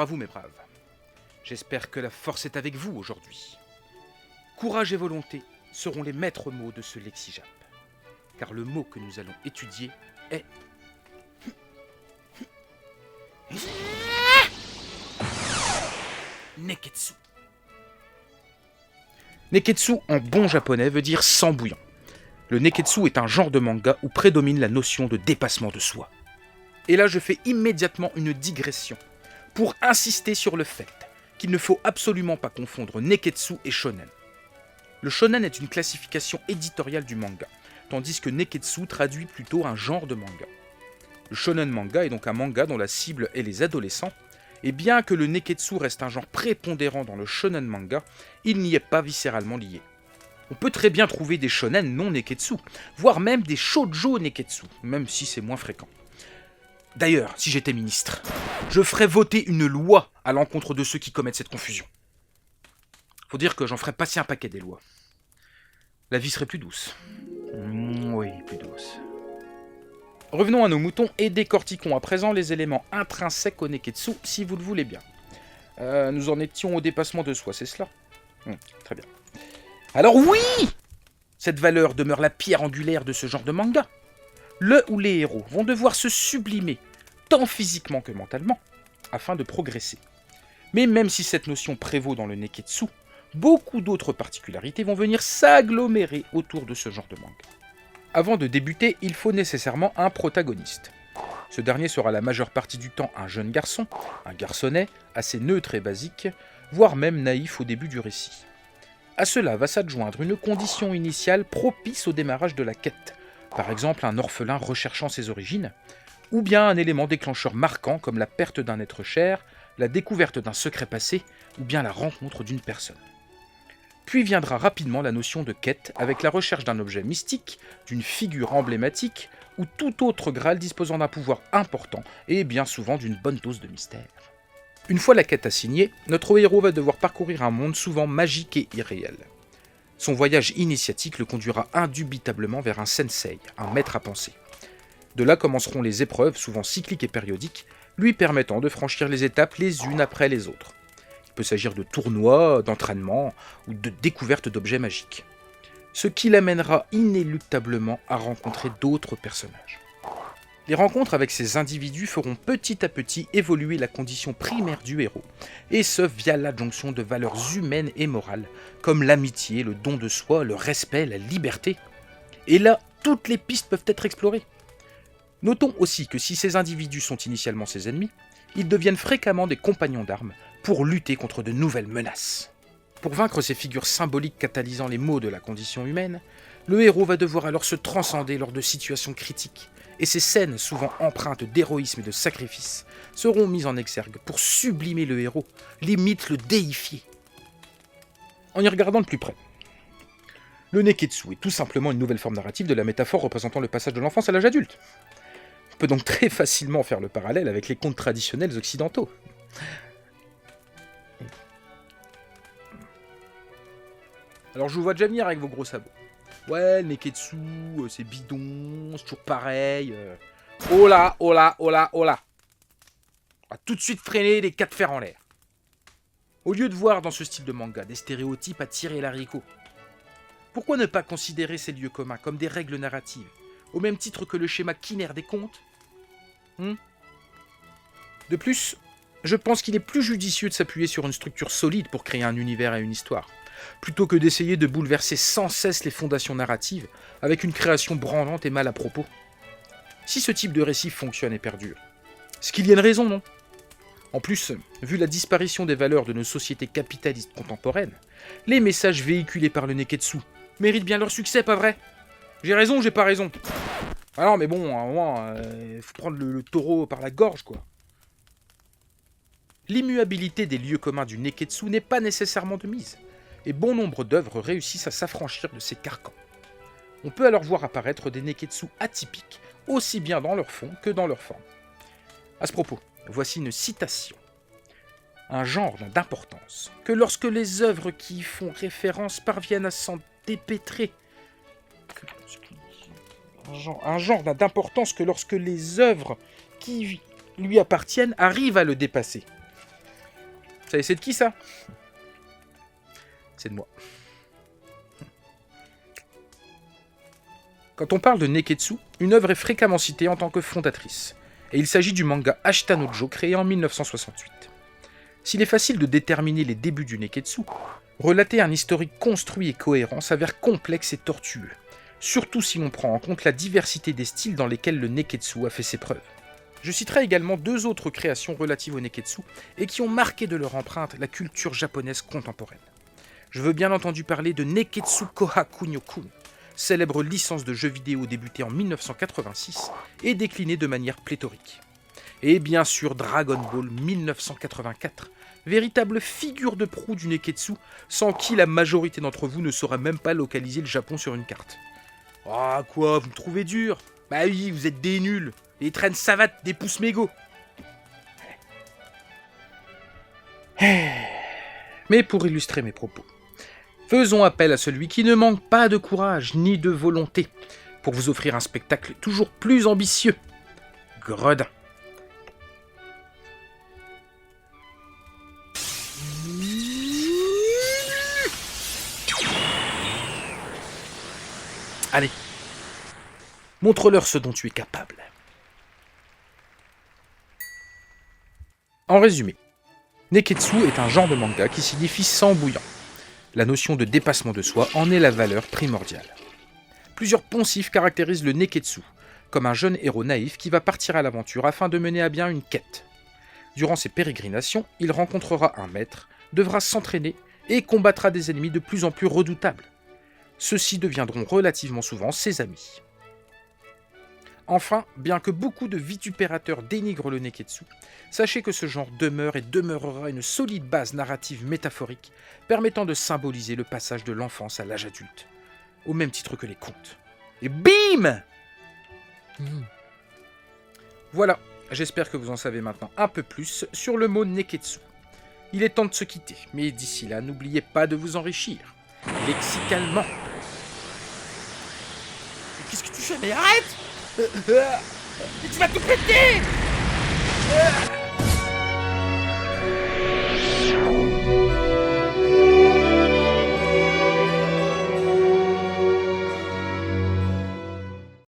à vous, mes braves. J'espère que la force est avec vous aujourd'hui. Courage et volonté seront les maîtres mots de ce lexijap. Car le mot que nous allons étudier est... Neketsu. Neketsu en bon japonais veut dire sang bouillant. Le neketsu est un genre de manga où prédomine la notion de dépassement de soi. Et là je fais immédiatement une digression pour insister sur le fait qu'il ne faut absolument pas confondre neketsu et shonen. Le shonen est une classification éditoriale du manga, tandis que neketsu traduit plutôt un genre de manga. Le shonen manga est donc un manga dont la cible est les adolescents, et bien que le neketsu reste un genre prépondérant dans le shonen manga, il n'y est pas viscéralement lié. On peut très bien trouver des shonen non neketsu, voire même des shoujo neketsu, même si c'est moins fréquent. D'ailleurs, si j'étais ministre, je ferais voter une loi à l'encontre de ceux qui commettent cette confusion. Faut dire que j'en ferais passer un paquet des lois. La vie serait plus douce. Oui, plus douce. Revenons à nos moutons et décortiquons à présent les éléments intrinsèques au neketsu, si vous le voulez bien. Nous en étions au dépassement de soi, c'est cela ? Très bien. Alors oui ! Cette valeur demeure la pierre angulaire de ce genre de manga. Le ou les héros vont devoir se sublimer, tant physiquement que mentalement, afin de progresser. Mais même si cette notion prévaut dans le neketsu, beaucoup d'autres particularités vont venir s'agglomérer autour de ce genre de manga. Avant de débuter, il faut nécessairement un protagoniste. Ce dernier sera la majeure partie du temps un jeune garçon, un garçonnet, assez neutre et basique, voire même naïf au début du récit. À cela va s'adjoindre une condition initiale propice au démarrage de la quête, par exemple un orphelin recherchant ses origines, ou bien un élément déclencheur marquant comme la perte d'un être cher, la découverte d'un secret passé, ou bien la rencontre d'une personne. Puis viendra rapidement la notion de quête avec la recherche d'un objet mystique, d'une figure emblématique, ou tout autre Graal disposant d'un pouvoir important et bien souvent d'une bonne dose de mystère. Une fois la quête assignée, notre héros va devoir parcourir un monde souvent magique et irréel. Son voyage initiatique le conduira indubitablement vers un sensei, un maître à penser. De là commenceront les épreuves, souvent cycliques et périodiques, lui permettant de franchir les étapes les unes après les autres. Il peut s'agir de tournois, d'entraînements ou de découvertes d'objets magiques. Ce qui l'amènera inéluctablement à rencontrer d'autres personnages. Les rencontres avec ces individus feront petit à petit évoluer la condition primaire du héros, et ce via l'adjonction de valeurs humaines et morales, comme l'amitié, le don de soi, le respect, la liberté. Et là, toutes les pistes peuvent être explorées. Notons aussi que si ces individus sont initialement ses ennemis, ils deviennent fréquemment des compagnons d'armes pour lutter contre de nouvelles menaces. Pour vaincre ces figures symboliques catalysant les maux de la condition humaine, le héros va devoir alors se transcender lors de situations critiques, et ces scènes, souvent empreintes d'héroïsme et de sacrifice, seront mises en exergue pour sublimer le héros, limite le déifier. En y regardant de plus près, le neketsu est tout simplement une nouvelle forme narrative de la métaphore représentant le passage de l'enfance à l'âge adulte. On peut donc très facilement faire le parallèle avec les contes traditionnels occidentaux. Alors je vous vois déjà venir avec vos gros sabots. Ouais, le neketsu, c'est bidon, c'est toujours pareil. Oh là, oh là, oh là, oh là. On va tout de suite freiner les 4 fers en l'air. Au lieu de voir dans ce style de manga des stéréotypes à tirer l'haricot, pourquoi ne pas considérer ces lieux communs comme des règles narratives, au même titre que le schéma quinaire des contes ? De plus, je pense qu'il est plus judicieux de s'appuyer sur une structure solide pour créer un univers et une histoire, plutôt que d'essayer de bouleverser sans cesse les fondations narratives avec une création branlante et mal à propos. Si ce type de récit fonctionne et perdure, est-ce qu'il y a une raison, non ? En plus, vu la disparition des valeurs de nos sociétés capitalistes contemporaines, les messages véhiculés par le neketsu méritent bien leur succès, pas vrai ? J'ai raison ou j'ai pas raison ? Ah non, mais bon, à un moment, faut prendre le taureau par la gorge, quoi. L'immuabilité des lieux communs du neketsu n'est pas nécessairement de mise, et bon nombre d'œuvres réussissent à s'affranchir de ces carcans. On peut alors voir apparaître des neketsu atypiques, aussi bien dans leur fond que dans leur forme. À ce propos, voici une citation. Un genre n'a d'importance que lorsque les œuvres qui y font référence parviennent à s'en dépêtrer. Un genre n'a d'importance que lorsque les œuvres qui lui appartiennent arrivent à le dépasser. savez c'est de qui ça? C'est de moi. Quand on parle de Neketsu, une œuvre est fréquemment citée en tant que fondatrice, et il s'agit du manga Ashita no Joe créé en 1968. S'il est facile de déterminer les débuts du Neketsu, relater un historique construit et cohérent s'avère complexe et tortueux, surtout si l'on prend en compte la diversité des styles dans lesquels le Neketsu a fait ses preuves. Je citerai également deux autres créations relatives au Neketsu et qui ont marqué de leur empreinte la culture japonaise contemporaine. Je veux bien entendu parler de Neketsu Kohaku Nyokun, célèbre licence de jeux vidéo débutée en 1986 et déclinée de manière pléthorique. Et bien sûr Dragon Ball 1984, véritable figure de proue du Neketsu, sans qui la majorité d'entre vous ne saura même pas localiser le Japon sur une carte. Ah quoi, vous me trouvez dur? Bah oui, vous êtes des nuls, des traînes savates, des pouces mégots. Mais pour illustrer mes propos, faisons appel à celui qui ne manque pas de courage ni de volonté pour vous offrir un spectacle toujours plus ambitieux. Gredin. Allez, montre-leur ce dont tu es capable. En résumé, Neketsu est un genre de manga qui signifie sang bouillant. La notion de dépassement de soi en est la valeur primordiale. Plusieurs poncifs caractérisent le Neketsu, comme un jeune héros naïf qui va partir à l'aventure afin de mener à bien une quête. Durant ses pérégrinations, il rencontrera un maître, devra s'entraîner et combattra des ennemis de plus en plus redoutables. Ceux-ci deviendront relativement souvent ses amis. Enfin, bien que beaucoup de vitupérateurs dénigrent le Neketsu, sachez que ce genre demeure et demeurera une solide base narrative métaphorique permettant de symboliser le passage de l'enfance à l'âge adulte, au même titre que les contes. Et bim! Voilà, j'espère que vous en savez maintenant un peu plus sur le mot Neketsu. Il est temps de se quitter, mais d'ici là, n'oubliez pas de vous enrichir, lexicalement. Mais qu'est-ce que tu fais? Mais arrête! Mais tu vas tout péter!